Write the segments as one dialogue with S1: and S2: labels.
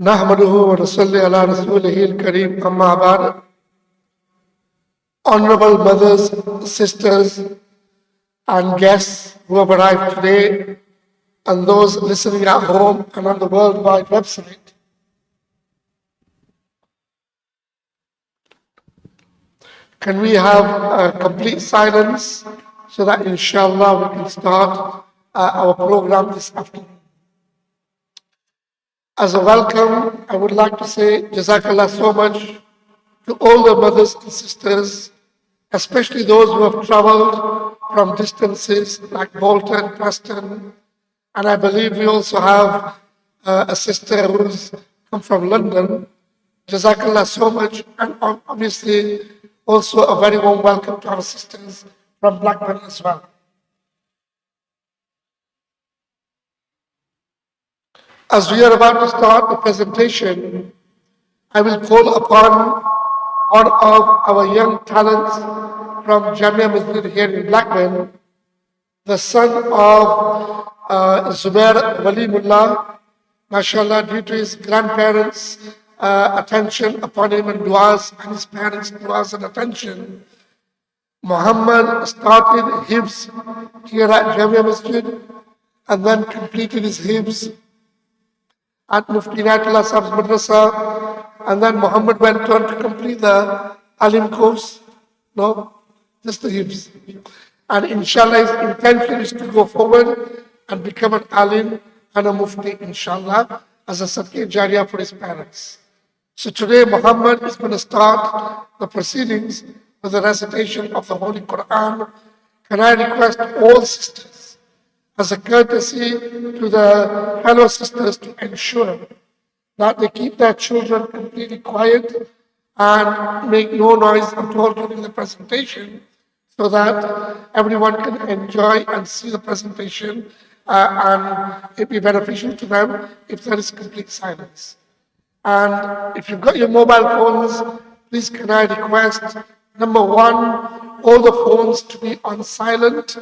S1: نحمده ونصلي على رسوله الكريم أما بعد. Honorable mothers, sisters, and guests who have arrived today, and those listening at home and on the worldwide website, can we have a complete silence so that inshallah we can start our program this afternoon? As a welcome, I would like to say Jazakallah so much to all the mothers and sisters, especially those who have traveled from distances like Bolton, Preston, and I believe we also have a sister who's come from London. Jazakallah so much, and obviously also a very warm welcome to our sisters from Blackburn as well. As we are about to start the presentation, I will call upon one of our young talents from Jamia Masjid here in Blackburn, the son of Zubair Walimullah, mashallah, due to his grandparents' attention upon him and du'as, and his parents' du'as and attention. Muhammad started Hifz here at Jamia Masjid and then completed his Hifz at Mufti Inayatullah Sahib's Madrasa, and then Muhammad went on to complete the Alim course. No, just the Hifz. And inshallah, his intention is to go forward and become an Alim and a Mufti, inshallah, as a Sadaqah Jariyah for his parents. So today, Muhammad is going to start the proceedings with the recitation of the Holy Quran. Can I request all sisters, as a courtesy to the fellow sisters, to ensure that they keep their children completely quiet and make no noise at all during the presentation, so that everyone can enjoy and see the presentation and it be beneficial to them if there is complete silence. And if you've got your mobile phones, please can I request, number one, all the phones to be on silent.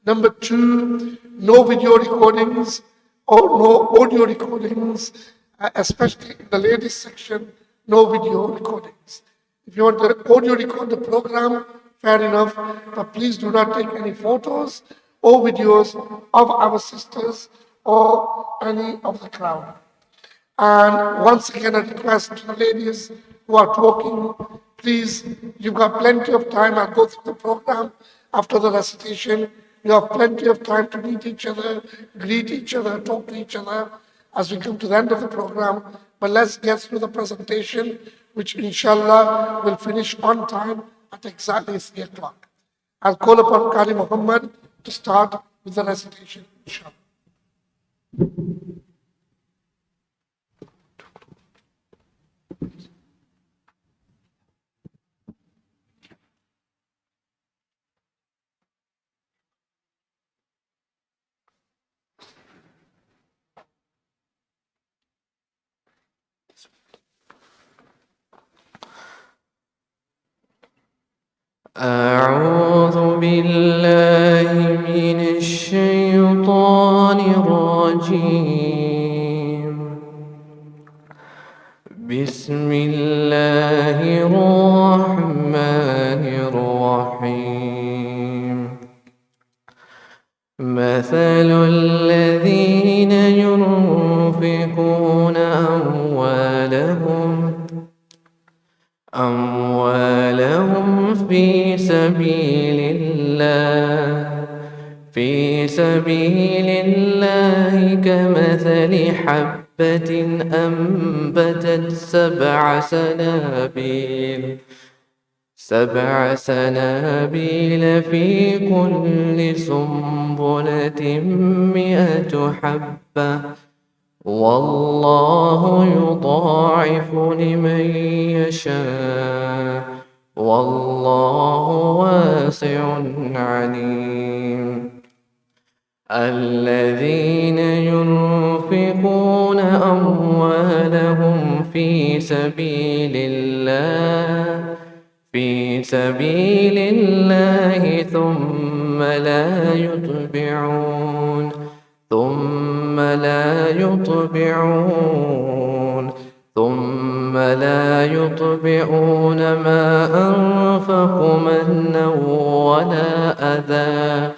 S1: Number two, no video recordings or no audio recordings, especially in the ladies section, no video recordings. If you want to audio record the program, fair enough, but please do not take any photos or videos of our sisters or any of the crowd. And once again, a request to the ladies who are talking, please, you've got plenty of time. I'll go through the program after the recitation. You have plenty of time to meet each other, greet each other, talk to each other as we come to the end of the program. But let's get through the presentation, which inshallah will finish on time at exactly 3 o'clock. I'll call upon Qari Muhammad to start with the recitation, inshallah.
S2: أعوذ بالله من الشيطان الرجيم. بسم الله الرحمن الرحيم. مثل الذين ينفقون أموالهم في سبيل الله كمثل حبة أنبتت سبع سنابل في كل سنبلة 100 حبة والله يضاعف لمن يشاء والله واسع عليم. الذين ينفقون أموالهم في سبيل الله ثم لا يتبعون لا يطبئون ما أنفقوا منا ولا أذى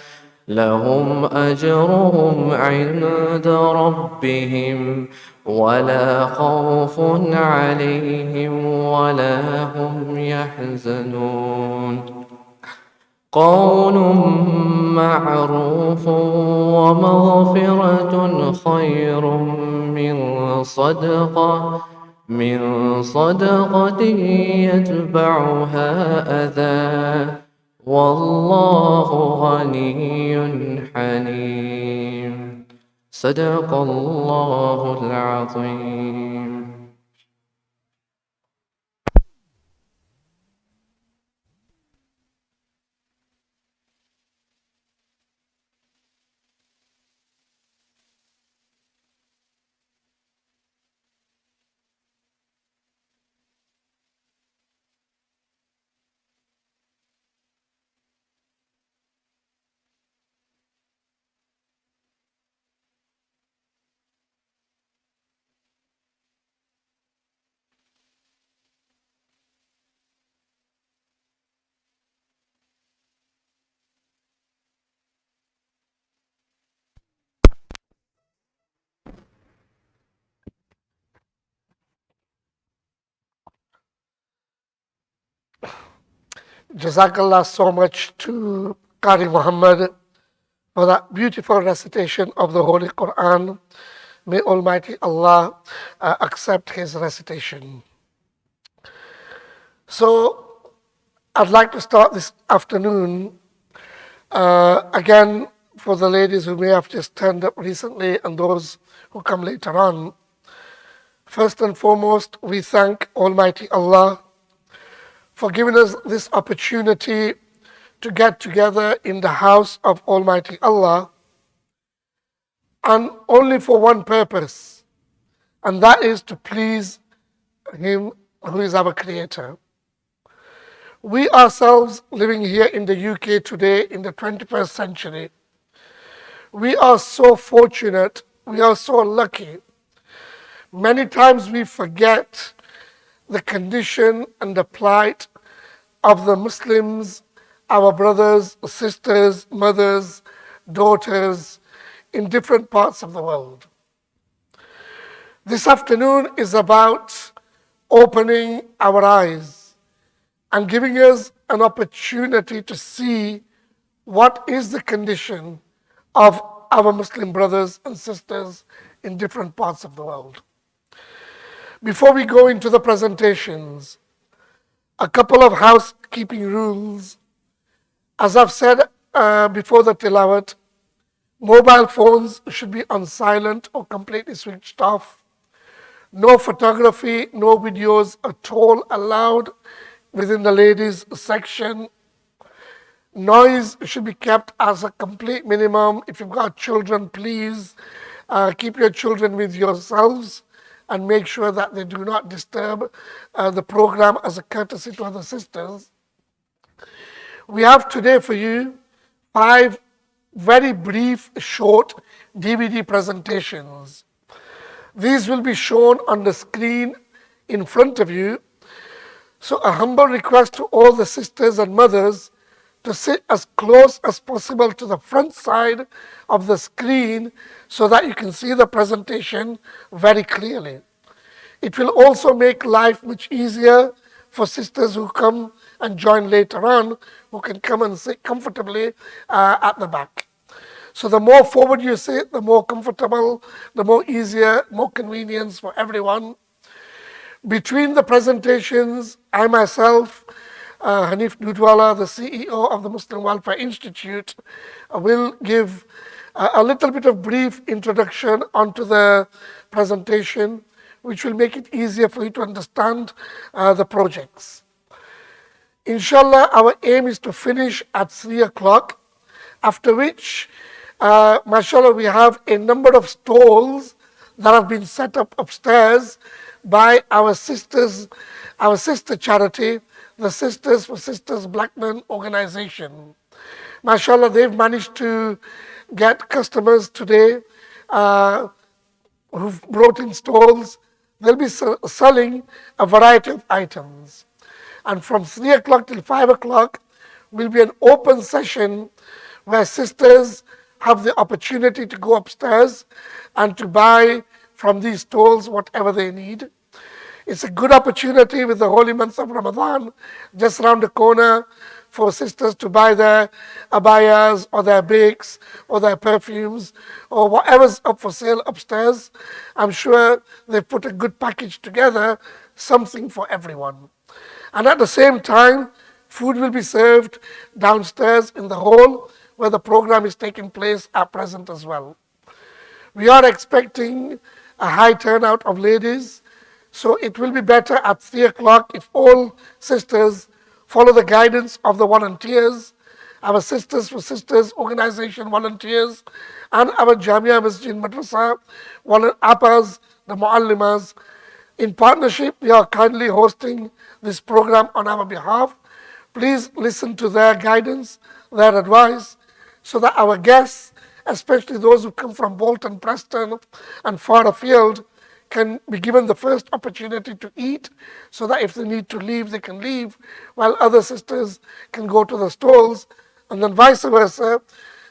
S2: لهم أجرهم عند ربهم ولا خوف عليهم ولا هم يحزنون قول معروف ومغفرة خير من صدقة يتبعها أذى والله غني حليم صدق الله العظيم.
S1: Jazakallah so much to Qari Muhammad for that beautiful recitation of the Holy Quran. May Almighty Allah accept his recitation. So, I'd like to start this afternoon again for the ladies who may have just turned up recently and those who come later on. First and foremost, we thank Almighty Allah for giving us this opportunity to get together in the house of Almighty Allah, and only for one purpose, and that is to please Him who is our Creator. We ourselves living here in the UK today in the 21st century, we are so fortunate, we are so lucky. Many times we forget the condition and the plight of the Muslims, our brothers, sisters, mothers, daughters in different parts of the world. This afternoon is about opening our eyes and giving us an opportunity to see what is the condition of our Muslim brothers and sisters in different parts of the world. Before we go into the presentations, a couple of housekeeping rules. As I've said before the tilawat, mobile phones should be on silent or completely switched off. No photography, no videos at all allowed within the ladies section. Noise should be kept as a complete minimum. If you've got children, please keep your children with yourselves and make sure that they do not disturb the program as a courtesy to other sisters. We have today for you 5 very brief, short DVD presentations. These will be shown on the screen in front of you. So a humble request to all the sisters and mothers to sit as close as possible to the front side of the screen so that you can see the presentation very clearly. It will also make life much easier for sisters who come and join later on, who can come and sit comfortably at the back. So the more forward you sit, the more comfortable, the more easier, more convenience for everyone. Between the presentations, I myself, Hanif Dudwala, the CEO of the Muslim Welfare Institute, will give a little bit of brief introduction onto the presentation, which will make it easier for you to understand the projects. Inshallah, our aim is to finish at 3 o'clock, after which, mashallah, we have a number of stalls that have been set up upstairs by our sisters, our sister charity, the Sisters for Sisters Blackman organization. Mashallah, they've managed to get customers today who've brought in stalls. they'll be selling a variety of items. And from 3 o'clock till 5 o'clock will be an open session where sisters have the opportunity to go upstairs and to buy from these stalls whatever they need. It's a good opportunity with the holy month of Ramadan just around the corner for sisters to buy their abayas or their bakes or their perfumes or whatever's up for sale upstairs. I'm sure they've put a good package together, something for everyone. And at the same time, food will be served downstairs in the hall where the program is taking place at present as well. We are expecting a high turnout of ladies, so it will be better at 3 o'clock if all sisters follow the guidance of the volunteers, our Sisters for Sisters organization volunteers, and our Jamia Masjid Madrasa APAs, the Muallimas. In partnership, we are kindly hosting this program on our behalf. Please listen to their guidance, their advice, so that our guests, especially those who come from Bolton, Preston, and far afield, can be given the first opportunity to eat, so that if they need to leave, they can leave, while other sisters can go to the stalls, and then vice versa.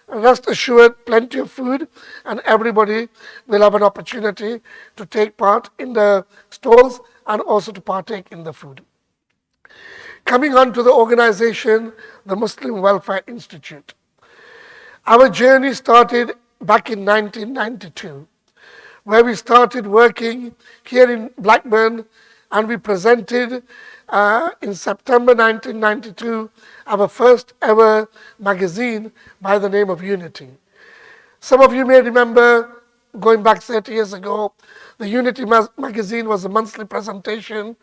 S1: Rest assured, plenty of food, and everybody will have an opportunity to take part in the stalls and also to partake in the food. Coming on to the organization, the Muslim Welfare Institute. Our journey started back in 1992, where we started working here in Blackburn, and we presented in September 1992 our first ever magazine by the name of Unity. Some of you may remember, going back 30 years ago, the Unity magazine was a monthly presentation.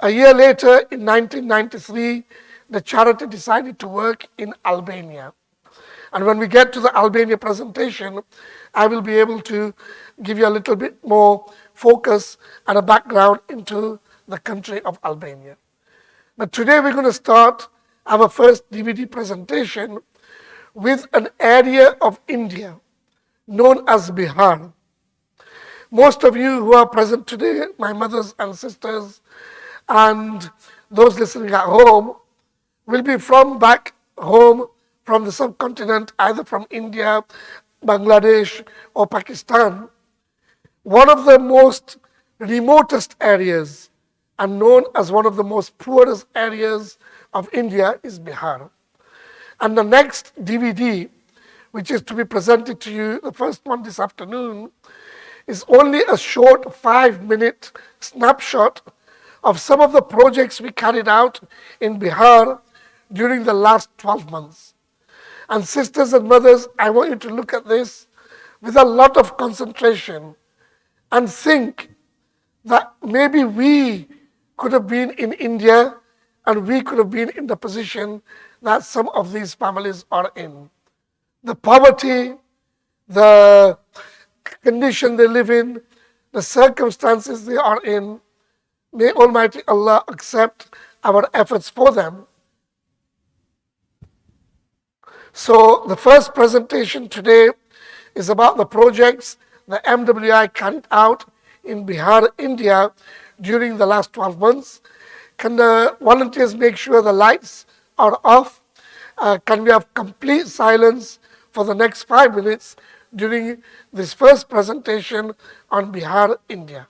S1: A year later, in 1993, the charity decided to work in Albania. And when we get to the Albania presentation, I will be able to give you a little bit more focus and a background into the country of Albania. But today we're going to start our first DVD presentation with an area of India known as Bihar. Most of you who are present today, my mothers and sisters, and those listening at home, will be from back home from the subcontinent, either from India, Bangladesh, or Pakistan. One of the most remotest areas and known as one of the most poorest areas of India is Bihar. And the next DVD, which is to be presented to you, the first one this afternoon, is only a short 5-minute snapshot of some of the projects we carried out in Bihar during the last 12 months. And sisters and mothers, I want you to look at this with a lot of concentration and think that maybe we could have been in India and we could have been in the position that some of these families are in. The poverty, the condition they live in, the circumstances they are in, may Almighty Allah accept our efforts for them. So the first presentation today is about the projects the MWI carried out in Bihar, India during the last 12 months. Can the volunteers make sure the lights are off? Can we have complete silence for the next 5 minutes during this first presentation on Bihar, India?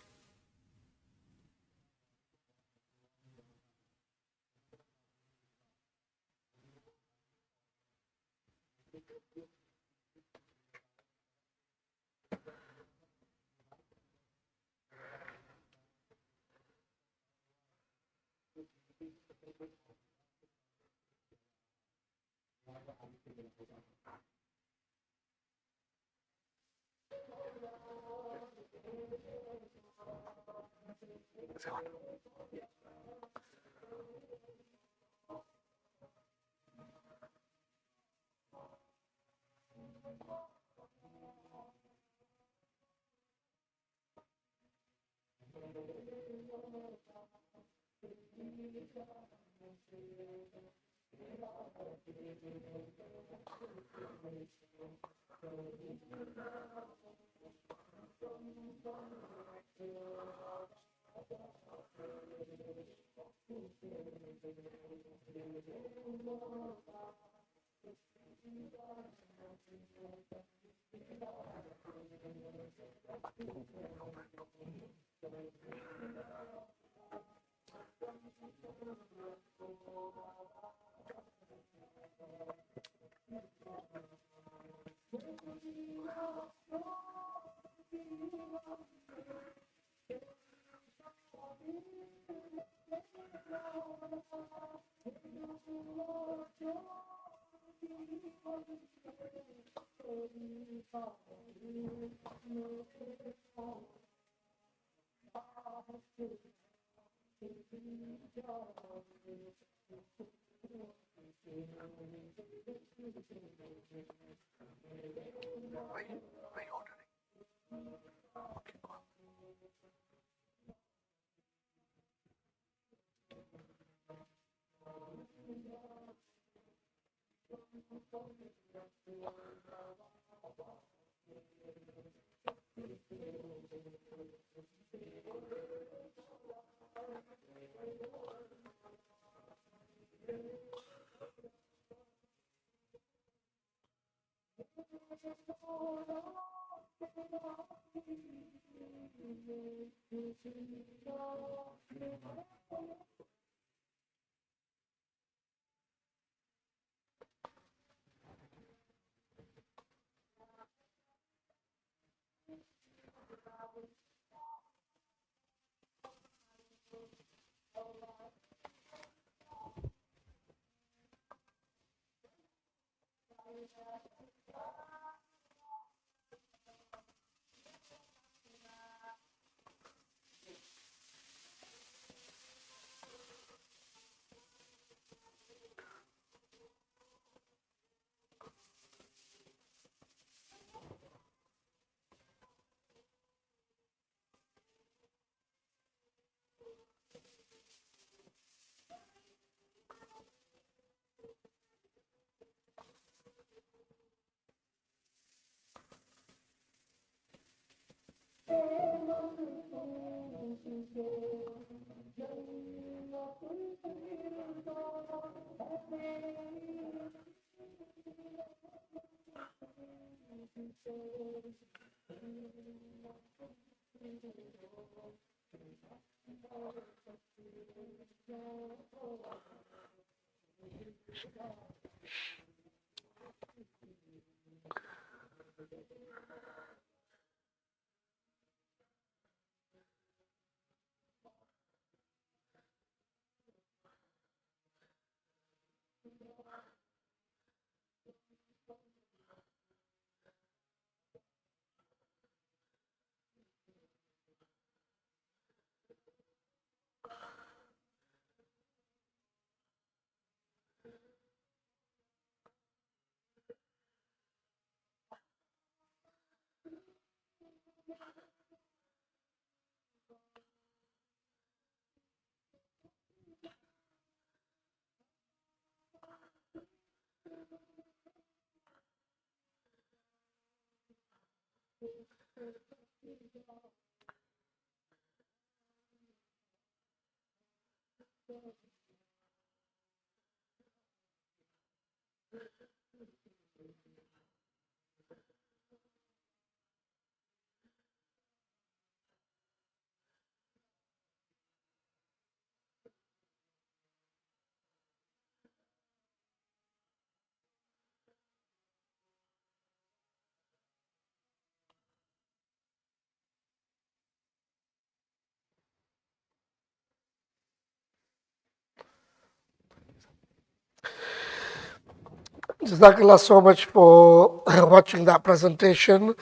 S1: Jazakallah so much for watching that presentation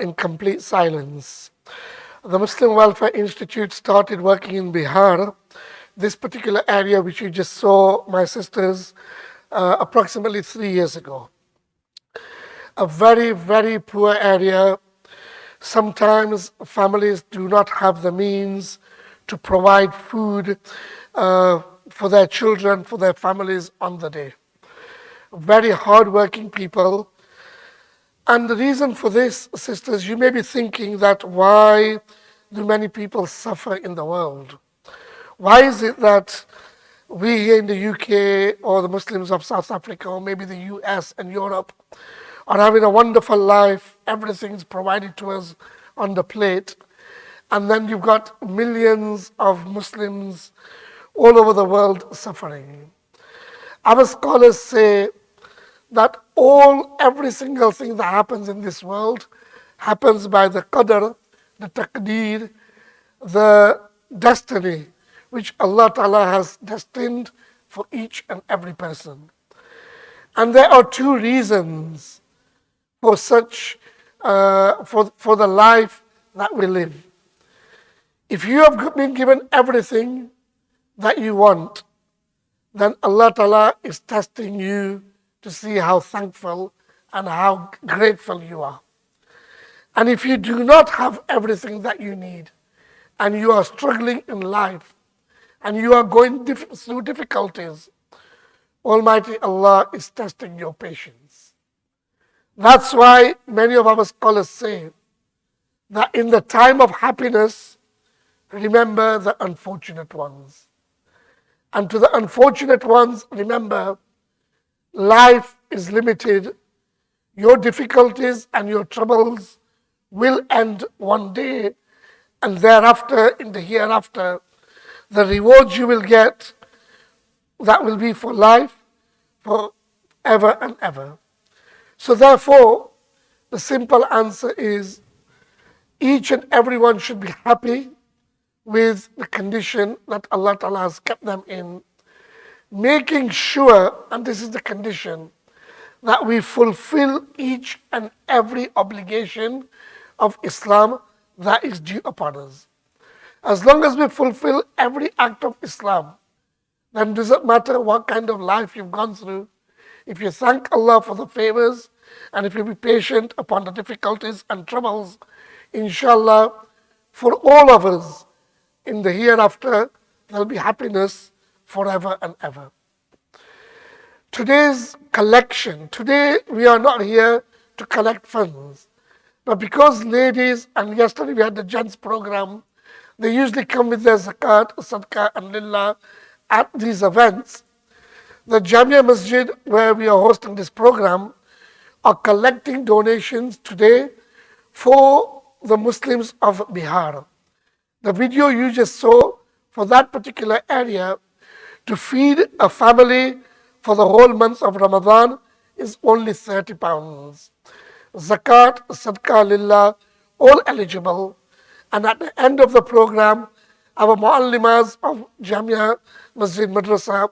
S1: in complete silence. The Muslim Welfare Institute started working in Bihar, this particular area which you just saw, my sisters, approximately 3 years ago. A very, very poor area. Sometimes families do not have the means to provide food for their children, for their families on the day. Very hardworking people. And the reason for this, sisters, you may be thinking that why do many people suffer in the world? Why is it that we here in the UK or the Muslims of South Africa or maybe the US and Europe are having a wonderful life, everything's provided to us on the plate, and then you've got millions of Muslims all over the world suffering? Our scholars say that every single thing that happens in this world happens by the qadr, the taqdeer, the destiny which Allah Ta'ala has destined for each and every person. And there are two reasons for such, for the life that we live. If you have been given everything that you want, then Allah Ta'ala is testing you to see how thankful and how grateful you are. And if you do not have everything that you need, and you are struggling in life, and you are going through difficulties, Almighty Allah is testing your patience. That's why many of our scholars say that in the time of happiness, remember the unfortunate ones. And to the unfortunate ones, remember, life is limited. Your difficulties and your troubles will end one day, and thereafter, in the hereafter, the rewards you will get, that will be for life, for ever and ever. So therefore, the simple answer is, each and everyone should be happy with the condition that Allah Ta'ala has kept them in, making sure, and this is the condition, that we fulfill each and every obligation of Islam that is due upon us. As long as we fulfill every act of Islam, then it doesn't matter what kind of life you've gone through. If you thank Allah for the favors, and if you be patient upon the difficulties and troubles, inshallah, for all of us, in the hereafter, there will be happiness forever and ever. Today's collection, today we are not here to collect funds, but because ladies, and yesterday we had the gents program, they usually come with their zakat, sadaqah and lillah at these events. The Jamia Masjid, where we are hosting this program, are collecting donations today for the Muslims of Bihar. The video you just saw for that particular area, to feed a family for the whole month of Ramadan is only £30. Zakat, sadaqah, lillah, all eligible. And at the end of the program, our muallimas of Jamia Masjid Madrasa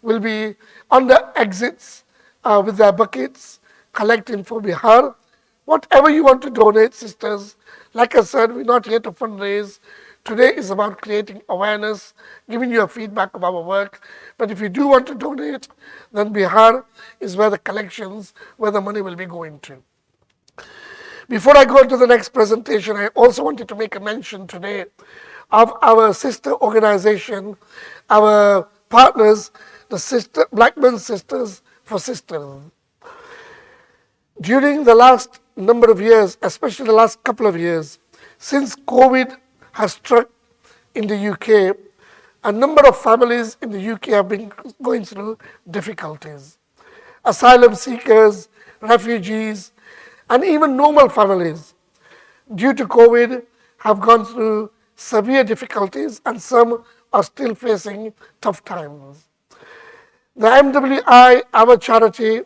S1: will be on the exits with their buckets collecting for Bihar. Whatever you want to donate, sisters, like I said, we're not here to fundraise. Today is about creating awareness, giving you a feedback of our work. But if you do want to donate, then Bihar is where the collections, where the money will be going to. Before I go into the next presentation, I also wanted to make a mention today of our sister organization, our partners, the Blackburn Sisters for Sisters. During the last number of years, especially the last couple of years, since COVID has struck in the UK, a number of families in the UK have been going through difficulties. Asylum seekers, refugees, and even normal families, due to COVID, have gone through severe difficulties, and some are still facing tough times. The MWI, our charity,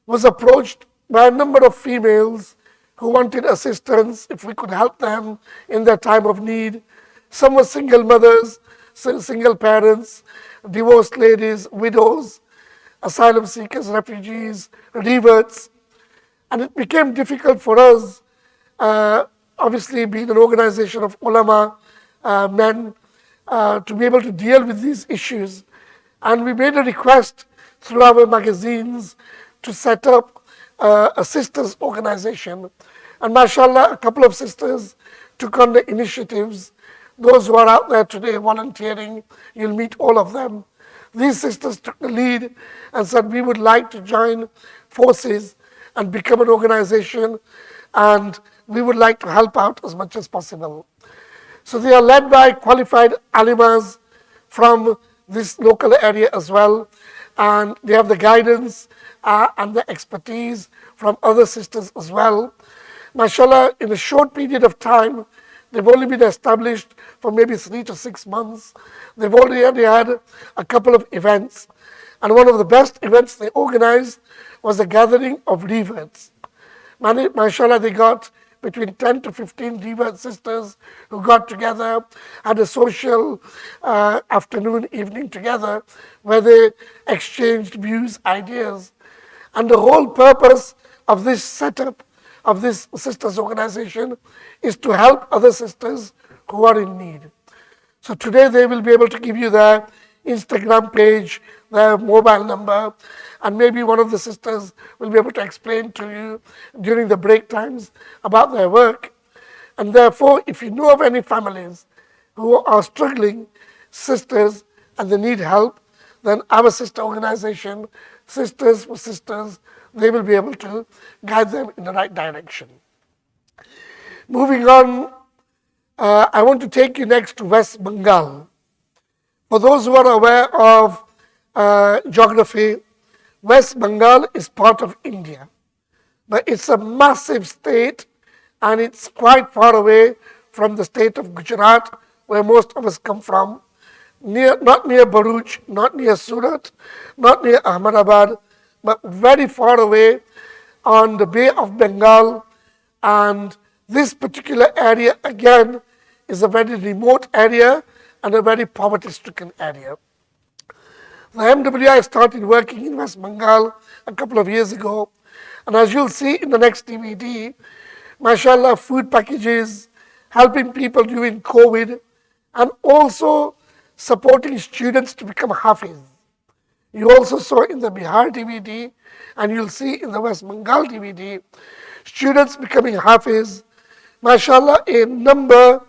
S1: was approached by a number of females who wanted assistance, if we could help them in their time of need. Some were single mothers, single parents, divorced ladies, widows, asylum seekers, refugees, reverts. And it became difficult for us, obviously being an organization of ulama, men, to be able to deal with these issues. And we made a request through our magazines to set up a sisters organization. And mashallah, a couple of sisters took on the initiatives. Those who are out there today volunteering, you'll meet all of them. These sisters took the lead and said, we would like to join forces and become an organization, and we would like to help out as much as possible. So they are led by qualified alimas from this local area as well, and they have the guidance and the expertise from other sisters as well. Mashallah, in a short period of time, they've only been established for maybe 3 to 6 months. They've already had a couple of events, and one of the best events they organized was a gathering of reverts. Mashallah, they got between 10 to 15 revert sisters who got together, had a social afternoon, evening together, where they exchanged views, ideas. And the whole purpose of this setup, of this sisters organization, is to help other sisters who are in need. So today they will be able to give you their Instagram page, their mobile number, and maybe one of the sisters will be able to explain to you during the break times about their work. And therefore, if you know of any families who are struggling, sisters, and they need help, then our sister organization, Sisters for Sisters, they will be able to guide them in the right direction. Moving on, I want to take you next to West Bengal. For those who are aware of geography, West Bengal is part of India, but it's a massive state and it's quite far away from the state of Gujarat, where most of us come from. Not near Bharuch, not near Surat, not near Ahmedabad, but very far away on the Bay of Bengal. And this particular area, again, is a very remote area and a very poverty-stricken area. The MWI started working in West Bengal a couple of years ago, and as you'll see in the next DVD, mashallah, food packages, helping people during COVID, and also supporting students to become Hafiz. You also saw in the Bihar DVD, and you'll see in the West Bengal DVD, students becoming Hafiz. Mashallah, a number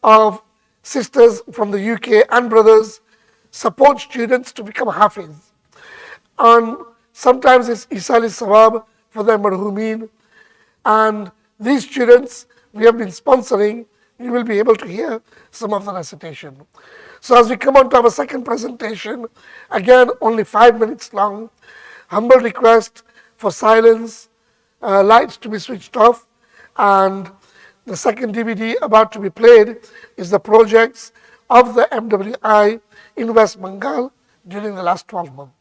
S1: of sisters from the UK and brothers support students to become Hafiz. And sometimes it's Isali Sawab for the marhumeen. And these students we have been sponsoring, you will be able to hear some of the recitation. So as we come on to our second presentation, again only 5 minutes long, humble request for silence, lights to be switched off, and the second DVD about to be played is the projects of the MWI in West Bengal during the last 12 months.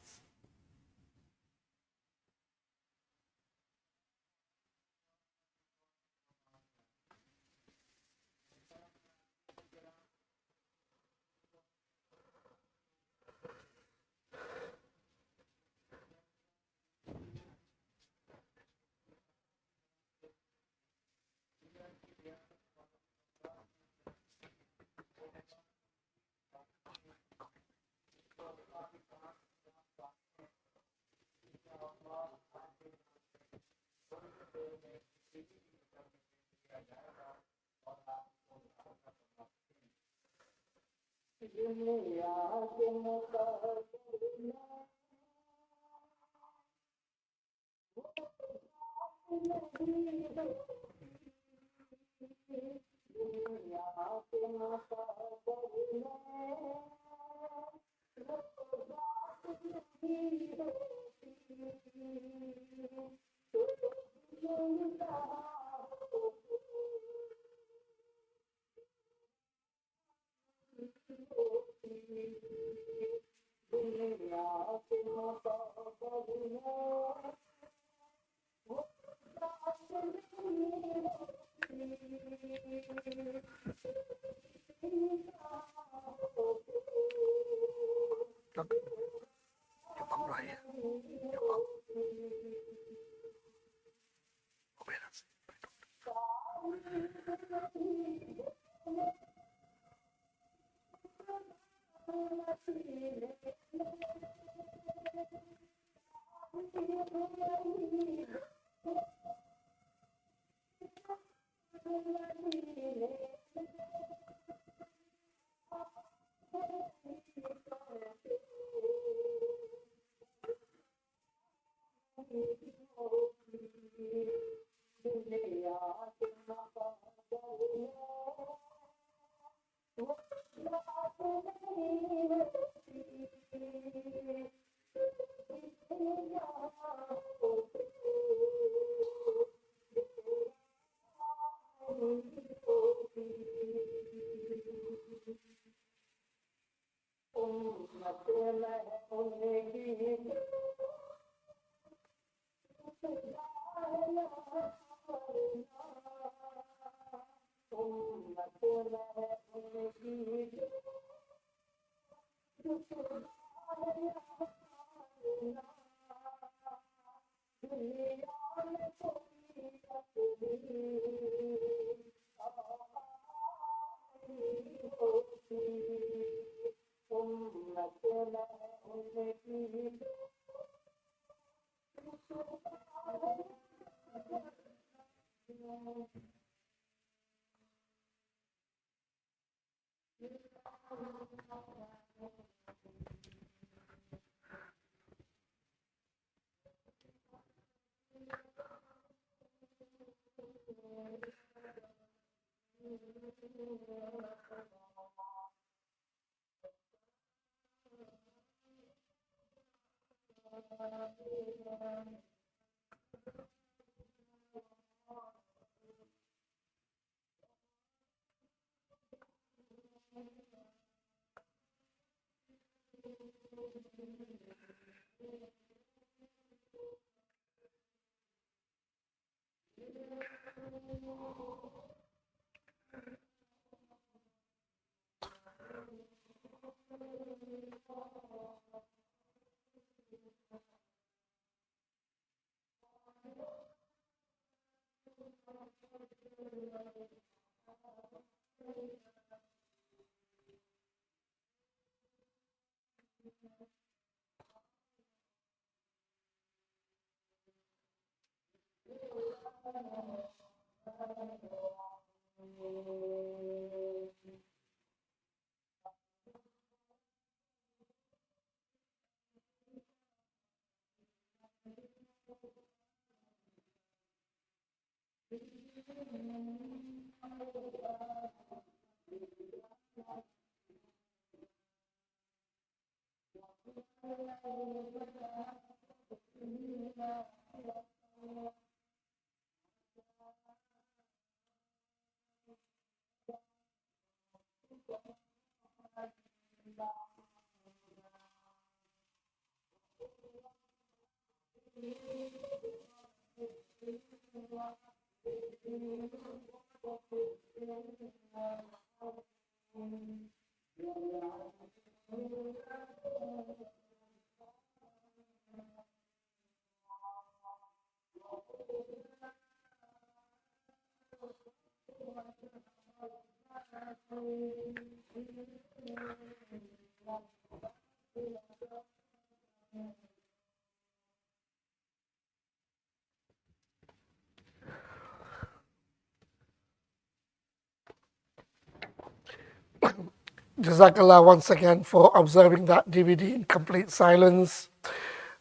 S1: Jazakallah once again for observing that DVD in complete silence.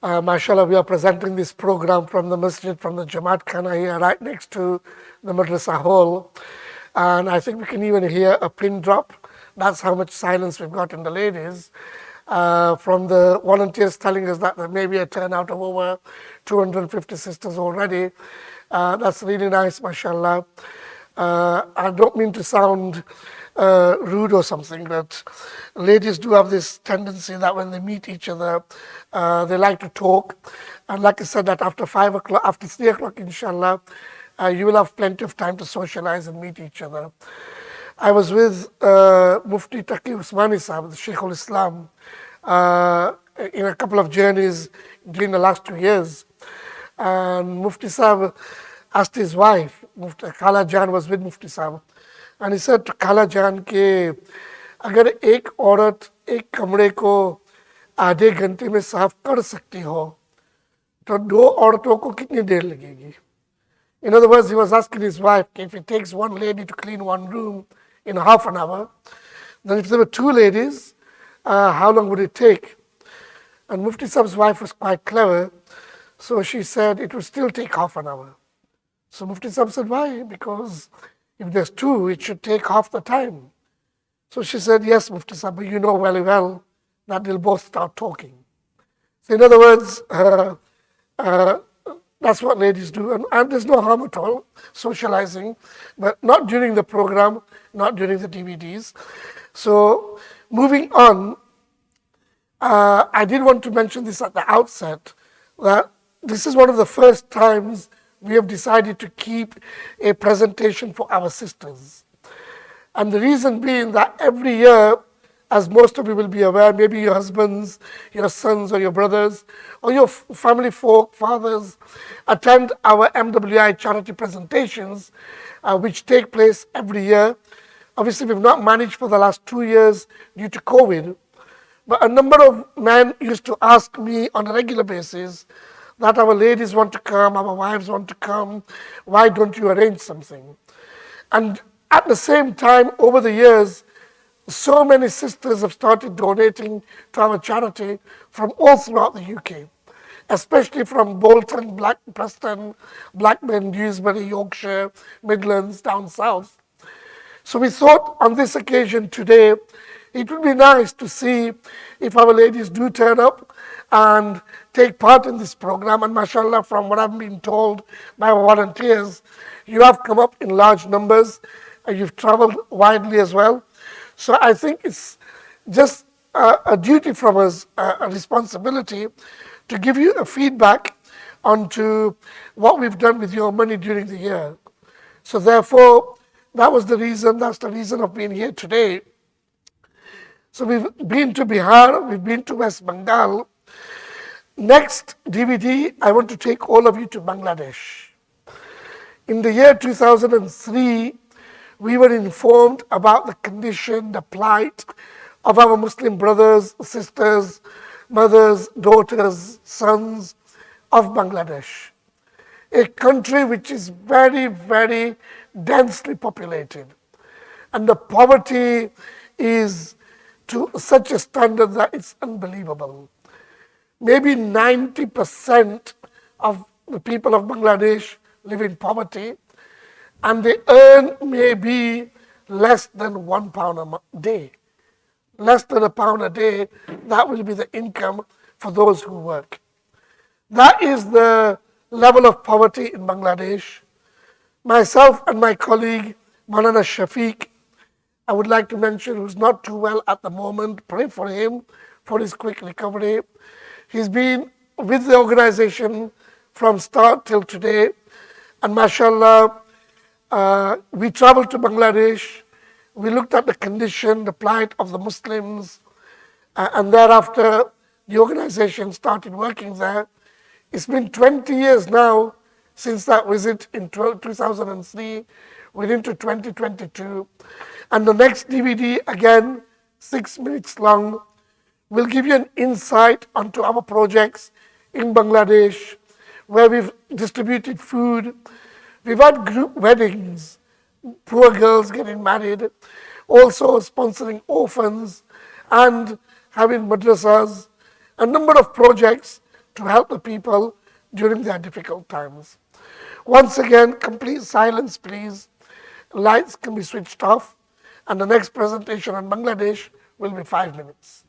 S1: MashaAllah, we are presenting this program from the masjid, from the Jamaat Khana here, right next to the Madrasa Hall. And I think we can even hear a pin drop. That's how much silence we've got in the ladies. From the volunteers telling us that there may be a turnout of over 250 sisters already. That's really nice, mashallah. I don't mean to sound rude or something, but ladies do have this tendency that when they meet each other, they like to talk. And like I said, that after 5 o'clock, after 3 o'clock, inshallah, you will have plenty of time to socialize and meet each other. I was with Mufti Taqi Usmani Sahib, the Shaykh al-Islam, in a couple of journeys during the last 2 years. And Mufti Sahib asked his wife, Khala Jan was with Mufti Sahib, and he said to Khala Jan कि अगर एक औरत एक कमरे को आधे घंटे में साफ कर सकती हो तो 2 औरतों को कितनी देर लगेगी? In other words, he was asking his wife, if it takes one lady to clean one room in half an hour, then if there were 2 ladies, how long would it take? And Mufti Sahib's wife was quite clever, so she said it would still take half an hour. So Mufti Sahib said, why? Because if there's 2, it should take half the time. So she said, yes, Mufti Sahib, but you know very well that they'll both start talking. So in other words, that's what ladies do. And there's no harm at all, socializing, but not during the program, not during the DVDs. So moving on, I did want to mention this at the outset, that this is one of the first times we have decided to keep a presentation for our sisters. And the reason being that every year, as most of you will be aware, maybe your husbands, your sons, or your brothers, or your family folk, fathers, attend our MWI charity presentations, which take place every year. Obviously, we've not managed for the last 2 years due to COVID, but a number of men used to ask me on a regular basis that our ladies want to come, our wives want to come, why don't you arrange something? And at the same time, over the years, so many sisters have started donating to our charity from all throughout the UK, especially from Bolton, Preston, Blackburn, Dewsbury, Yorkshire, Midlands, down south. So we thought on this occasion today, it would be nice to see if our ladies do turn up and take part in this program. And mashallah, from what I've been told by volunteers, you have come up in large numbers and you've traveled widely as well. So I think it's just a duty from us, a responsibility to give you a feedback onto what we've done with your money during the year. So therefore, that's the reason of being here today. So we've been to Bihar, we've been to West Bengal. Next DVD, I want to take all of you to Bangladesh. In the year 2003, we were informed about the condition, the plight of our Muslim brothers, sisters, mothers, daughters, sons of Bangladesh, a country which is very, very densely populated. And the poverty is to such a standard that it's unbelievable. Maybe 90% of the people of Bangladesh live in poverty, and they earn maybe less than £1 a day. Less than £1 a day, that will be the income for those who work. That is the level of poverty in Bangladesh. Myself and my colleague, Maulana Shafiq, I would like to mention, who's not too well at the moment, pray for him for his quick recovery. He's been with the organization from start till today, and mashallah, we traveled to Bangladesh, we looked at the condition, the plight of the Muslims, and thereafter the organization started working there. It's been 20 years now since that visit in 2003. We're into 2022. And the next DVD, again, 6 minutes long, will give you an insight onto our projects in Bangladesh, where we've distributed food. We've had group weddings, poor girls getting married, also sponsoring orphans and having madrasas, a number of projects to help the people during their difficult times. Once again, complete silence, please. Lights can be switched off, and the next presentation on Bangladesh will be 5 minutes.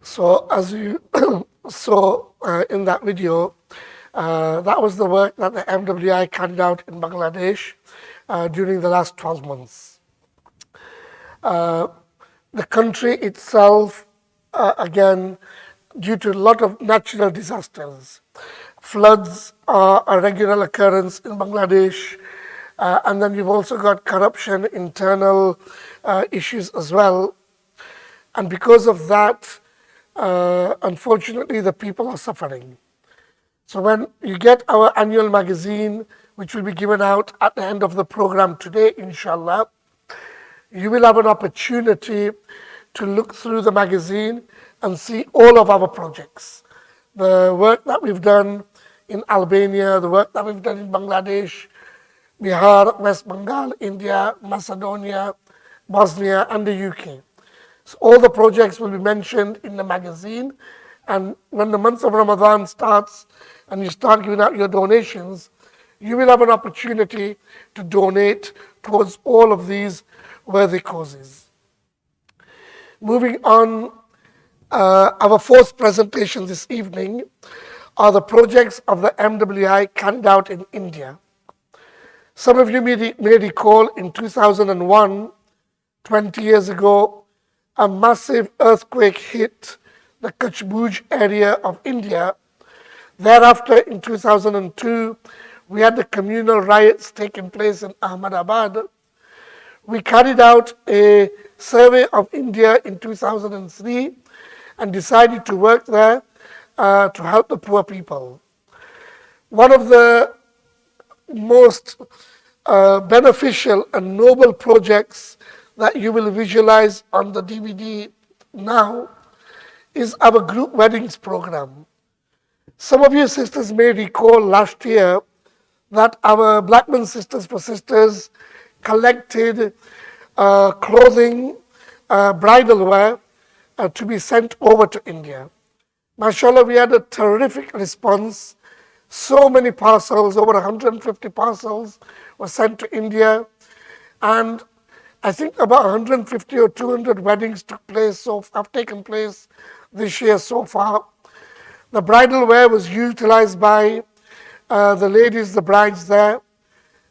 S1: So as you saw in that video, that was the work that the MWI carried out in Bangladesh during the last 12 months. The country itself, again, due to a lot of natural disasters, floods are a regular occurrence in Bangladesh, and then you've also got corruption, internal issues as well. And because of that, unfortunately, the people are suffering. So when you get our annual magazine, which will be given out at the end of the program today, inshallah, you will have an opportunity to look through the magazine and see all of our projects. The work that we've done in Albania, the work that we've done in Bangladesh, Bihar, West Bengal, India, Macedonia, Bosnia, and the UK. So all the projects will be mentioned in the magazine. And when the month of Ramadan starts and you start giving out your donations, you will have an opportunity to donate towards all of these worthy causes. Moving on, our fourth presentation this evening are the projects of the MWI carried out in India. Some of you may recall in 2001, 20 years ago, a massive earthquake hit the Kutch Bhuj area of India. Thereafter, in 2002, we had the communal riots taking place in Ahmedabad. We carried out a survey of India in 2003 and decided to work there to help the poor people. One of the most beneficial and noble projects that you will visualize on the DVD now is our group weddings program. Some of you sisters may recall last year that our Blackman Sisters for Sisters collected clothing, bridal wear to be sent over to India. Mashallah, we had a terrific response. So many parcels, over 150 parcels were sent to India. And I think about 150 or 200 weddings have taken place this year so far. The bridal wear was utilized by the ladies, the brides there.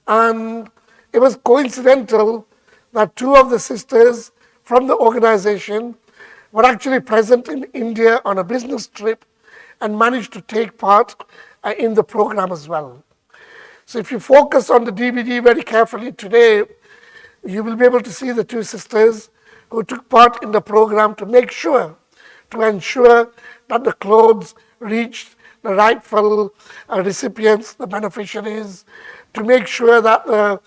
S1: And it was coincidental that two of the sisters from the organization were actually present in India on a business trip and managed to take part in the program as well. So if you focus on the DVD very carefully today, you will be able to see the two sisters who took part in the program to ensure that the clothes reached the rightful recipients, the beneficiaries, to make sure that the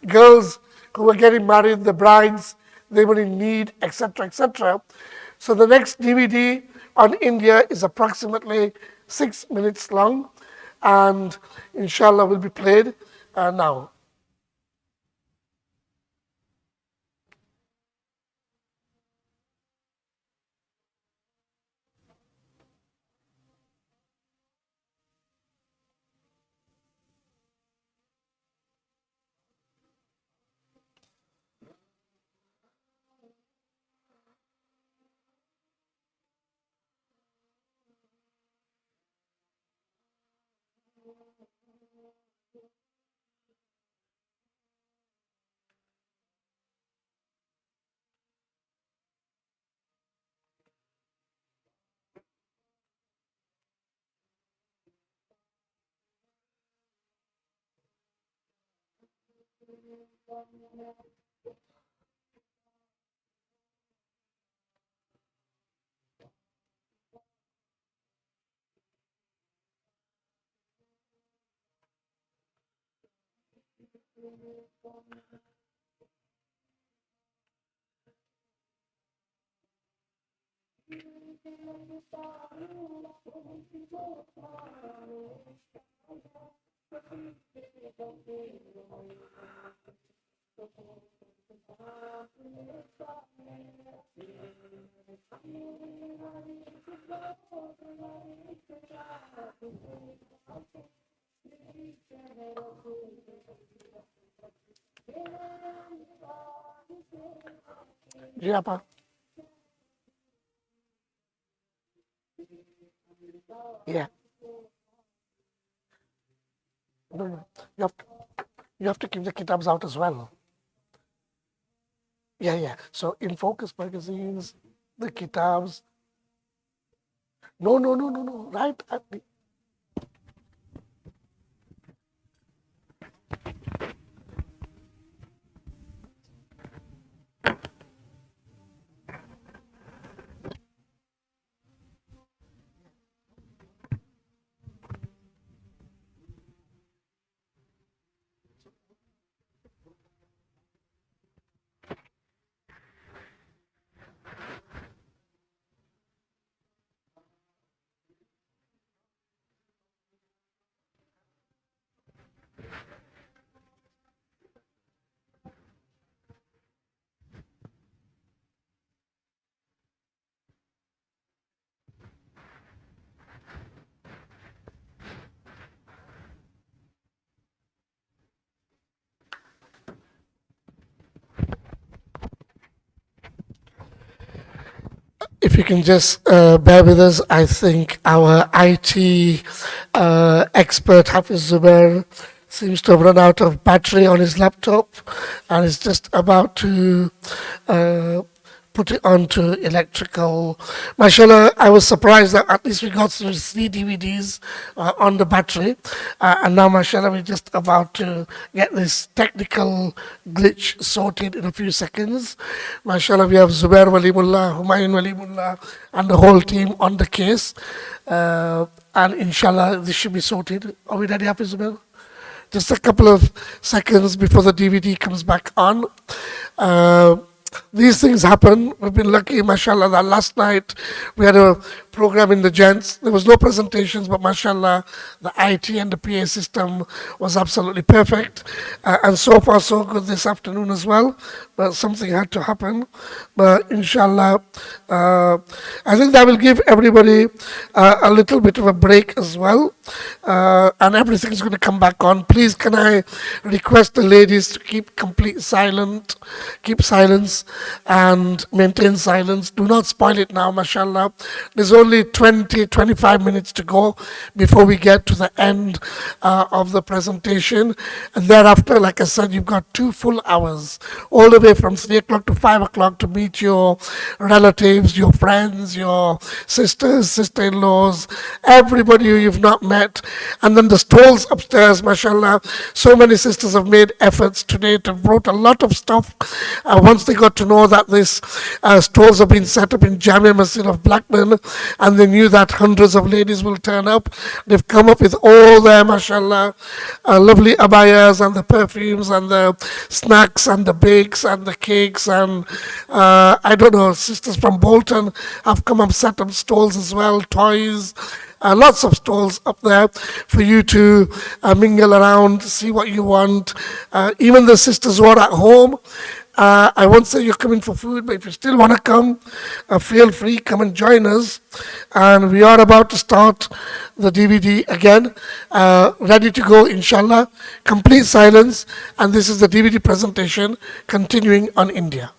S1: girls who were getting married, the brides, they were in need, etc., etc. So the next DVD on India is approximately 6 minutes long, and inshallah will be played now. Yeah, pa. Yeah. No, no. You have to keep the kitabs out as well. Yeah, yeah. So in Focus magazines, the kitabs. No, no, no, no, no. Right at the. If you can just bear with us, I think our IT expert Hafiz Zubair seems to have run out of battery on his laptop and is just about to uh, put it onto electrical. Mashallah, I was surprised that at least we got through 3 DVDs on the battery, and now mashallah we're just about to get this technical glitch sorted in a few seconds. Mashallah, we have Zubair Walimullah, Humayun Walimullah, and the whole team on the case, and inshallah this should be sorted. Are we ready, Hafiz Zubair? Just a couple of seconds before the DVD comes back on. Uh, these things happen. We've been lucky, mashallah, that last night we had a program in the gents. There was no presentations, but mashallah, the IT and the PA system was absolutely perfect. And so far, so good this afternoon as well. But something had to happen. But inshallah, I think that will give everybody a little bit of a break as well. And everything's going to come back on. Please, can I request the ladies to keep complete silence and maintain silence. Do not spoil it now, mashallah. There's only 25 minutes to go before we get to the end of the presentation. And thereafter, like I said, you've got 2 full hours, all the way from 3 o'clock to 5 o'clock to meet your relatives, your friends, your sisters, sister-in-laws, everybody who you've not met. And then the stalls upstairs, mashallah. So many sisters have made efforts today to brought a lot of stuff. Once they got to know that this stalls have been set up in Jamia Masjid of Blackburn, and they knew that hundreds of ladies will turn up, they've come up with all their, mashallah, lovely abayas and the perfumes and the snacks and the bakes and the cakes. And I don't know, sisters from Bolton have come up, set up stalls as well, toys. Lots of stalls up there for you to mingle around, see what you want. Even the sisters who are at home, I won't say you're coming for food, but if you still want to come, feel free, come and join us. And we are about to start the DVD again, ready to go, inshallah. Complete silence, and this is the DVD presentation continuing on India.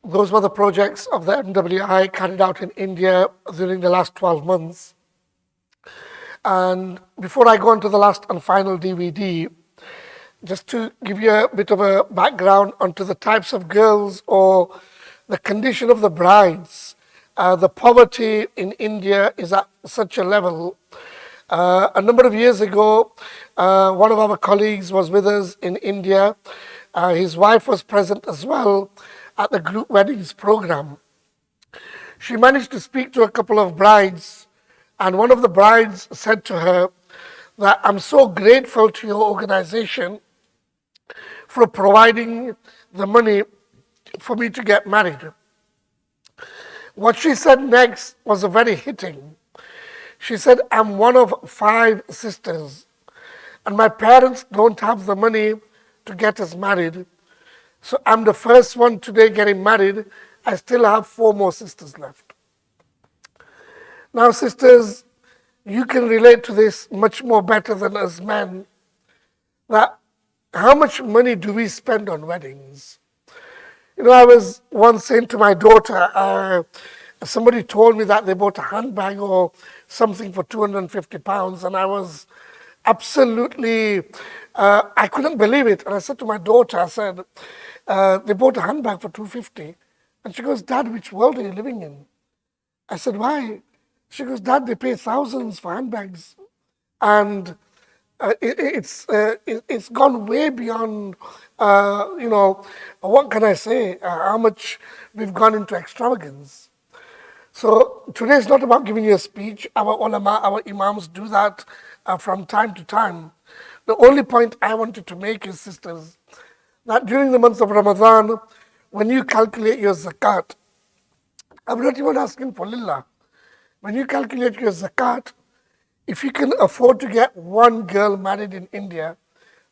S1: Those were the projects of the MWI carried out in India during the last 12 months. And before I go on to the last and final DVD, just to give you a bit of a background onto the types of girls or the condition of the brides, the poverty in India is at such a level. A number of years ago, one of our colleagues was with us in India. His wife was present as well at the group weddings program. She managed to speak to a couple of brides, and one of the brides said to her that I'm so grateful to your organization for providing the money for me to get married. What she said next was very hitting. She said, I'm one of 5 sisters, and my parents don't have the money to get us married. So I'm the first one today getting married. I still have 4 more sisters left. Now, sisters, you can relate to this much more better than us men. That how much money do we spend on weddings? You know, I was once saying to my daughter, somebody told me that they bought a handbag or something for £250, and I was absolutely, I couldn't believe it. And I said to my daughter, I said, they bought a handbag for £250. And she goes, Dad, which world are you living in? I said, why? She goes, Dad, they pay thousands for handbags. And it's gone way beyond, what can I say, how much we've gone into extravagance. So today is not about giving you a speech. Our ulama, our imams do that from time to time. The only point I wanted to make is, sisters, that during the month of Ramadan, when you calculate your zakat, I'm not even asking for lillah. When you calculate your zakat, if you can afford to get one girl married in India,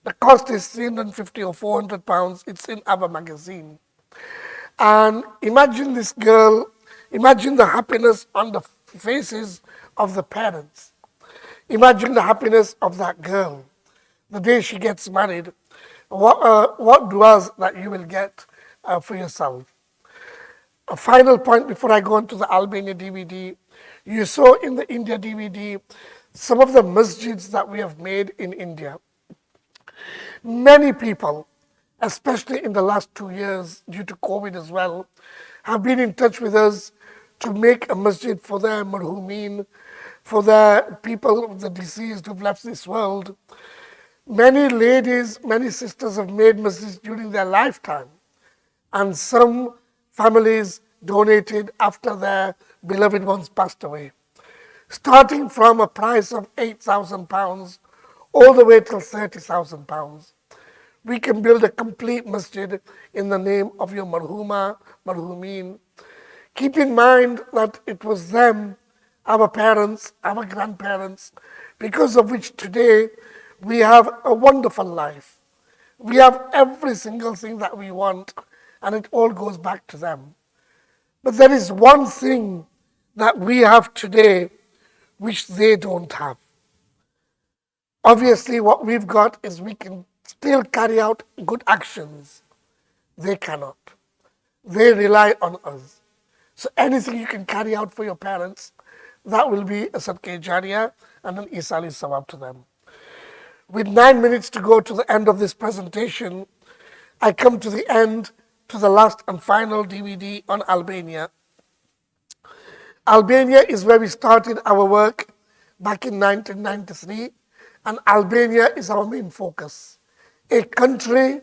S1: the cost is 350 or 400 pounds. It's in our magazine. And imagine this girl, imagine the happiness on the faces of the parents. Imagine the happiness of that girl the day she gets married. What du'as that you will get for yourself. A final point before I go on to the Albania DVD. You saw in the India DVD some of the masjids that we have made in India. Many people, especially in the last 2 years due to COVID as well, have been in touch with us to make a masjid for their marhumeen, for their people, the deceased who've left this world. Many ladies, many sisters have made masjids during their lifetime, and some families donated after their beloved ones passed away. Starting from a price of £8,000 all the way till £30,000. We can build a complete masjid in the name of your marhuma, marhumeen. Keep in mind that it was them our parents, our grandparents, because of which today we have a wonderful life. We have every single thing that we want, and it all goes back to them. But there is one thing that we have today which they don't have. Obviously, what we've got is we can still carry out good actions. They cannot. They rely on us. So anything you can carry out for your parents, that will be a sadaqah jariyah and an isali sawab to them. With 9 minutes to go to the end of this presentation, I come to the end, to the last and final DVD on Albania. Albania is where we started our work back in 1993, and Albania is our main focus. A country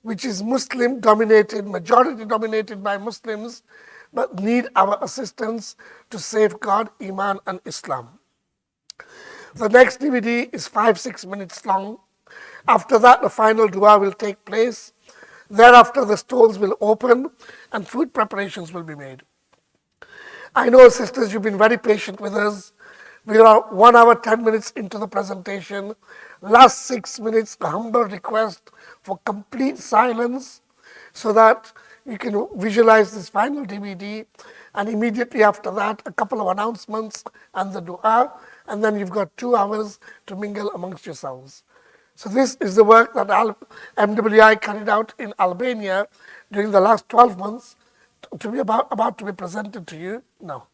S1: which is Muslim dominated, majority dominated by Muslims, but need our assistance to safeguard Iman and Islam. The next DVD is 5-6 minutes long. After that, the final dua will take place. Thereafter, the stalls will open and food preparations will be made. I know, sisters, you've been very patient with us. We are 1 hour, 10 minutes into the presentation. Last 6 minutes, a humble request for complete silence so that you can visualize this final DVD. And immediately after that, a couple of announcements and the dua. And then you've got 2 hours to mingle amongst yourselves. So this is the work that MWI carried out in Albania during the last 12 months, to be about to be presented to you now.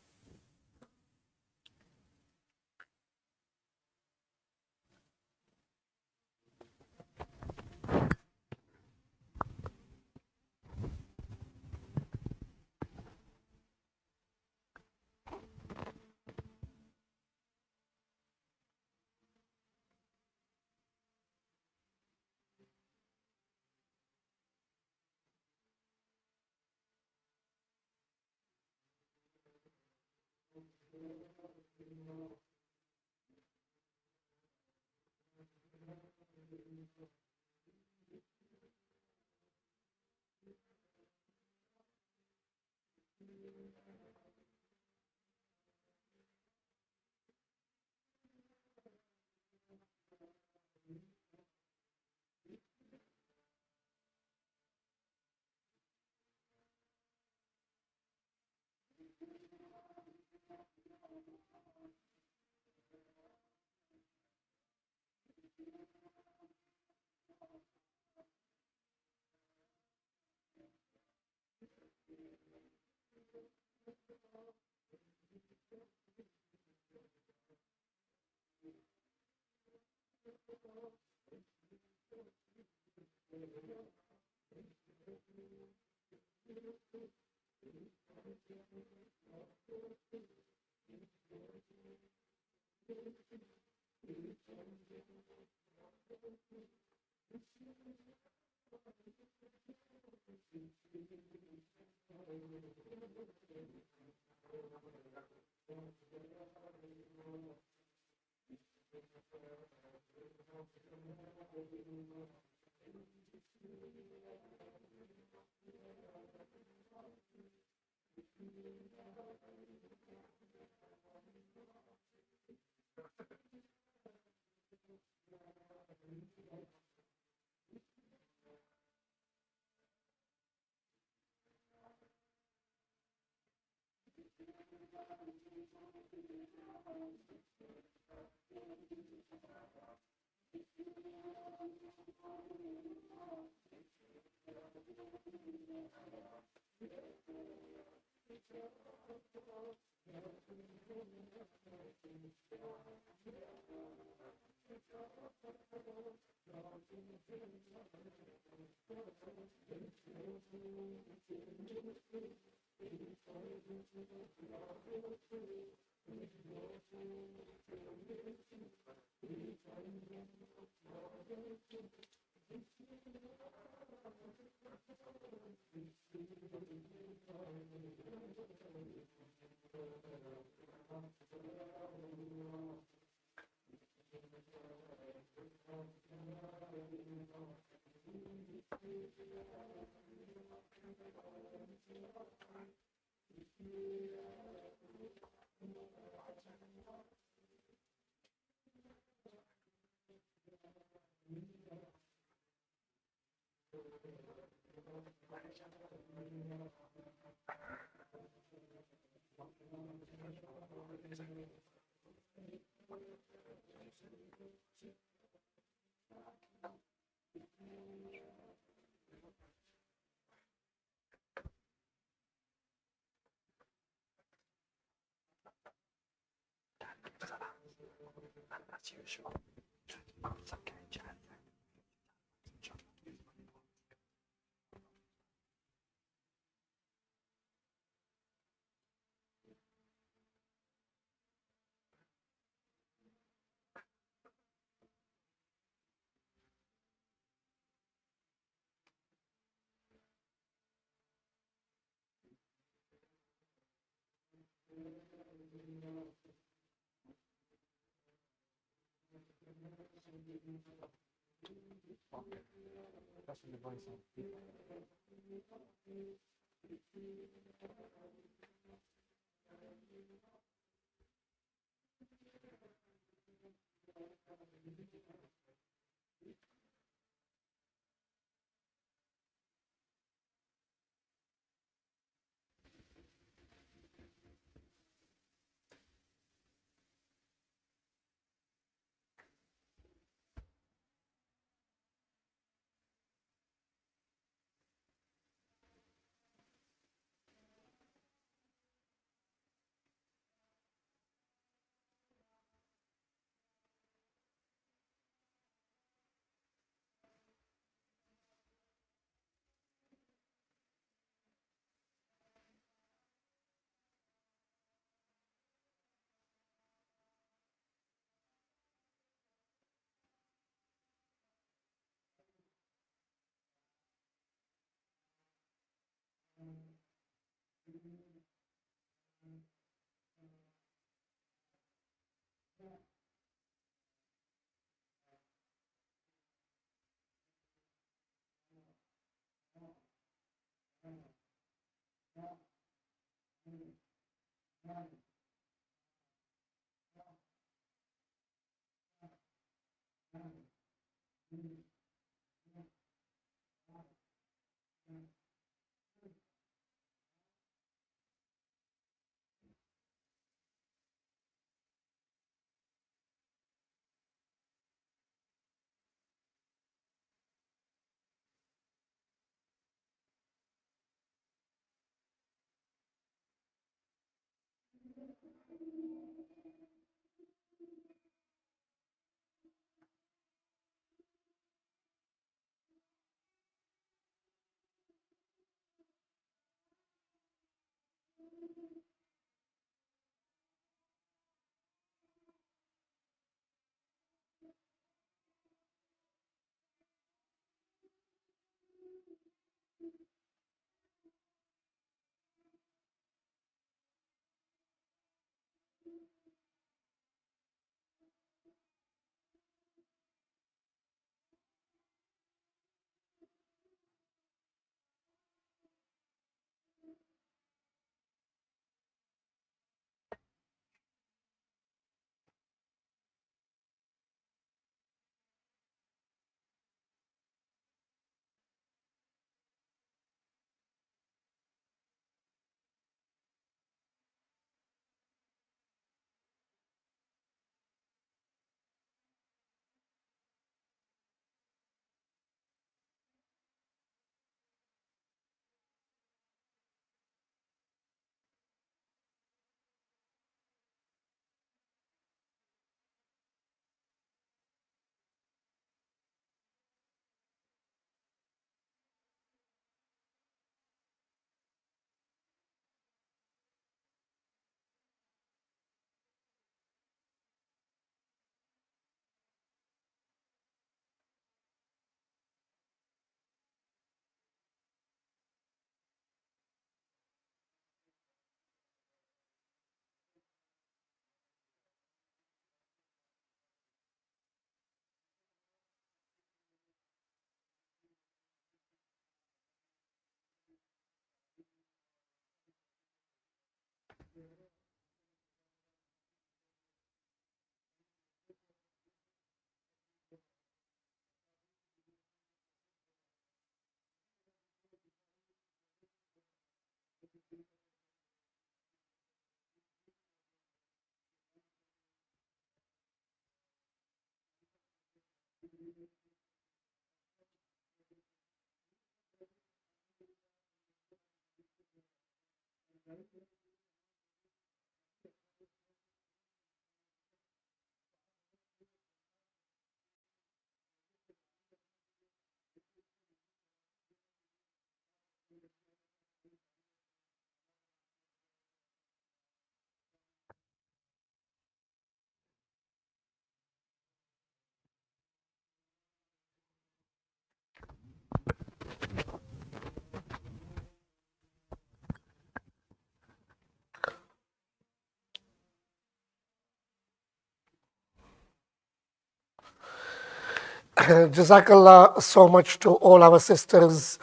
S1: Jazakallah so much to all our sisters.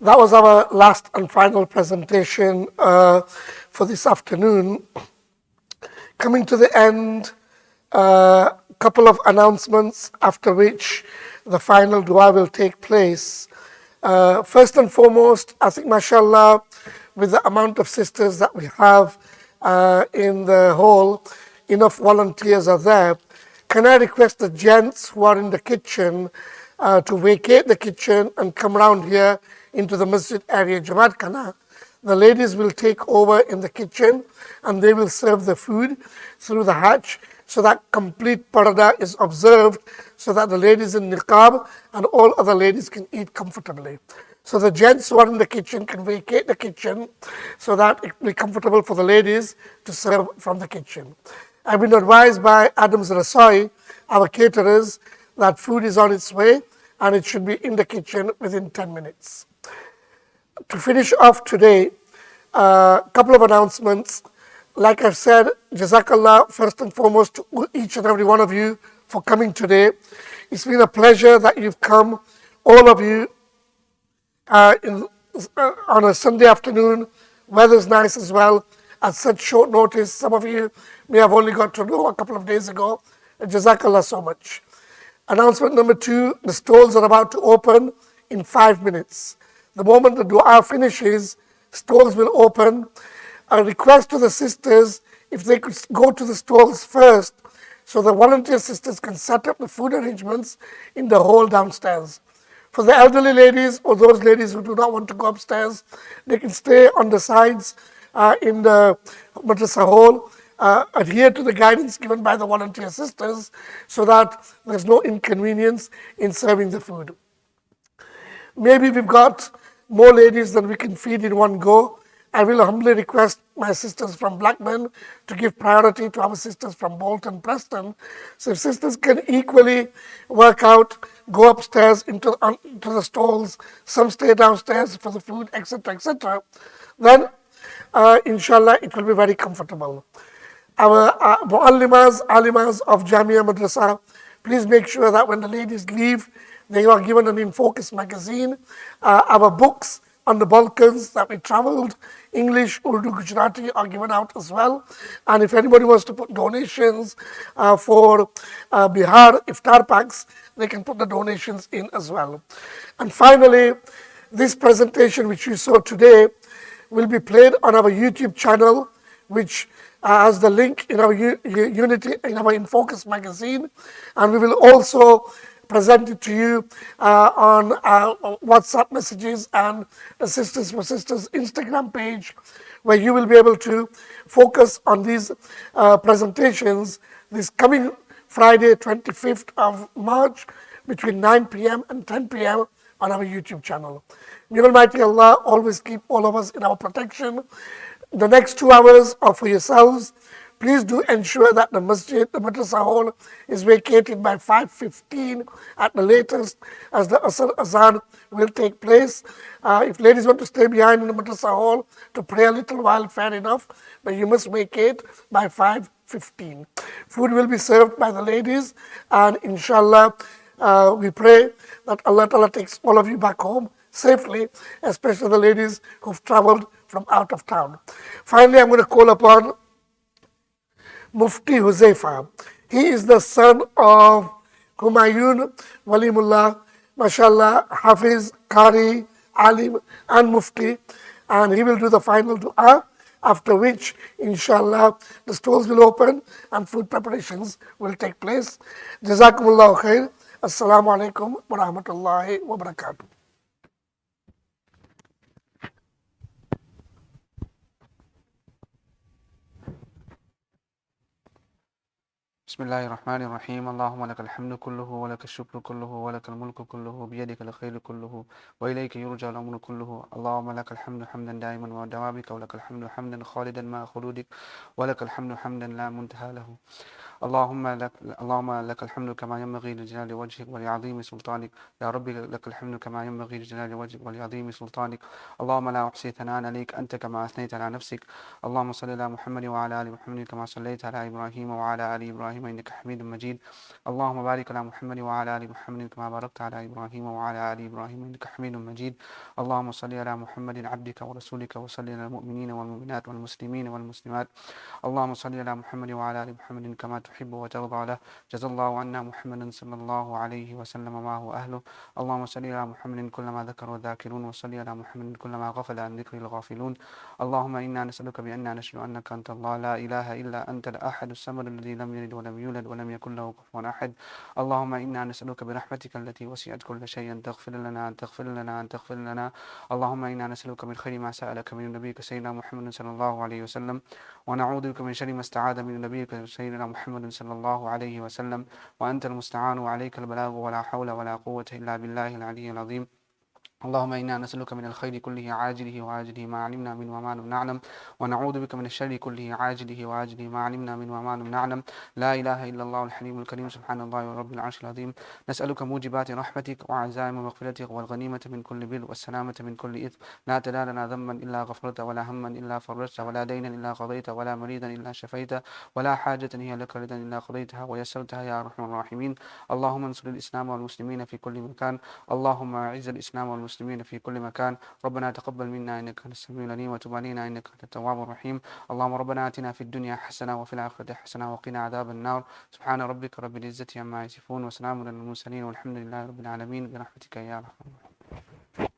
S1: That was our last and final presentation for this afternoon. Coming to the end, a couple of announcements after which the final dua will take place. First and foremost, I think, mashallah, with the amount of sisters that we have in the hall, enough volunteers are there. Can I request the gents who are in the kitchen to vacate the kitchen and come around here into the masjid area, Jamaat Khana? The ladies will take over in the kitchen and they will serve the food through the hatch so that complete parada is observed so that the ladies in niqab and all other ladies can eat comfortably. So the gents who are in the kitchen can vacate the kitchen so that it will be comfortable for the ladies to serve from the kitchen. I've been advised by Adams Rasoi, our caterers, that food is on its way and it should be in the kitchen within 10 minutes. To finish off today, a couple of announcements. Like I've said, Jazakallah first and foremost to each and every one of you for coming today. It's been a pleasure that you've come, all of you, on a Sunday afternoon. Weather's nice as well. At such short notice, some of you may have only got to know a couple of days ago. Jazakallah so much. Announcement number 2, the stalls are about to open in 5 minutes. The moment the dua finishes, stalls will open. A request to the sisters, if they could go to the stalls first, so the volunteer sisters can set up the food arrangements in the hall downstairs. For the elderly ladies or those ladies who do not want to go upstairs, they can stay on the sides in the madrasa hall, adhere to the guidance given by the volunteer sisters so that there's no inconvenience in serving the food. Maybe we've got more ladies than we can feed in one go. I will humbly request my sisters from Blackburn to give priority to our sisters from Bolton, Preston. So if sisters can equally work out, go upstairs into the stalls, some stay downstairs for the food, etc., then inshallah it will be very comfortable. Our muallimas, alimas of Jamia Madrasa, please make sure that when the ladies leave, they are given an In Focus magazine. Our books on the Balkans that we traveled, English, Urdu, Gujarati are given out as well. And if anybody wants to put donations for Bihar iftar packs, they can put the donations in as well. And finally, this presentation which you saw today will be played on our YouTube channel, which has the link in our Unity, in our In Focus magazine. And we will also present it to you on WhatsApp messages and the Sisters for Sisters Instagram page, where you will be able to focus on these presentations this coming Friday, 25th of March, between 9 p.m. and 10 p.m. on our YouTube channel. May Almighty Allah always keep all of us in our protection. The next 2 hours are for yourselves. Please do ensure that the masjid, the madrasa hall, is vacated by 5:15 at the latest, as the Asr Azan will take place. If ladies want to stay behind in the madrasa hall to pray a little while, fair enough, but you must vacate by 5:15. Food will be served by the ladies, and inshallah, we pray that Allah Ta'ala takes all of you back home safely, especially the ladies who've traveled from out of town. Finally, I'm going to call upon Mufti Huzaifa. He is the son of Humayun Walimullah, mashallah, Hafiz, Qari, Alim and Mufti, and he will do the final dua, after which inshallah the stalls will open and food preparations will take place. Jazakumullahu khair. Assalamu alaikum wa rahmatullahi wa barakatuh.
S3: بسم الله الرحمن الرحيم. اللهم لك الحمد كله ولك الشكر كله ولك الملك كله بيدك الخير كله وإليك يرجع الأمر كله. اللهم لك الحمد حمدا دائما ودوامك، ولك الحمد حمدا خالدا مع خلودك، ولك الحمد حمدا لا منتهى له. اللهم لك الحمد كما ينبغي لجلال وجهك ولعظيم سلطانك. يا ربي لك الحمد كما ينبغي لجلال وجهك ولعظيم سلطانك. اللهم لا أحصي ثناء عليك أنت كما أثنيت على نفسك. اللهم صل على محمد وعلى آل محمد كما صليت على إبراهيم وعلى آل إبراهيم إنك حميد مجيد. اللهم بارك على محمد وعلى آل محمد كما باركت على إبراهيم وعلى آل إبراهيم إنك حميد مجيد. اللهم صل على محمد عبدك ورسولك، وصل على المؤمنين والمؤمنات والمسلمين والمسلمات. اللهم صل على محمد وعلى آل محمد كما تحب وترضى له. جزا الله عنا محمدا صلى الله عليه وسلم ما هو أهله. اللهم صل على محمد كلما ذكر الذاكرون، وصل على محمد كلما غفل عن ذكر الغافلون. اللهم إنا نسألك بأننا نشهد أنك أنت الله لا إله إلا أنت الأحد الصمد الذي لم يلد ولم يولد ولم يكن له كفوا أحد. اللهم إنا نسألك برحمتك التي وسعت كل شيء أن تغفر لنا أن تغفر لنا أن تغفر لنا. اللهم إنا نسألك من خير ما سألك من نبيك سيدنا محمد صلى الله عليه وسلم، ونعوذ بك من شر ما استعاذ من نبيك سيدنا محمد صلى الله عليه وسلم. وأنت المستعان وعليك البلاغ، ولا حول ولا قوة إلا بالله العلي العظيم. اللهم إنا نسألك من الخير كله عاجله وآجله ما علمنا منه وما لم نعلم، ونعوذ بك من الشر كله عاجله وآجله ما علمنا منه وما لم نعلم. لا إله إلا الله الحليم الكريم، سبحان الله ورب العرش العظيم. نسألك موجبات رحمتك وعزائم مغفرتك والغنيمة من كل بر والسلامة من كل إثم. لا تدع لنا ذنبا إلا غفرت، ولا هما إلا فرجت، ولا دينا إلا قضيت، ولا مريضا إلا شفيت، ولا حاجة هي لك رضا إلا قضيتها ويسرتها يا أرحم الراحمين. اللهم انصر الإسلام والمسلمين في كل مكان. اللهم أعز الإسلام والمسلمين في كل مكان. ربنا تقبل منا إنك أنت السميع العليم، وتب علينا إنك أنت التواب الرحيم. اللهم ربنا آتنا في الدنيا حسنة وفي الآخرة حسنة وقنا عذاب النار. سبحان ربك رب العزة عما يصفون، وسلام على المرسلين، والحمد لله رب العالمين، برحمتك يا أرحم الراحمين.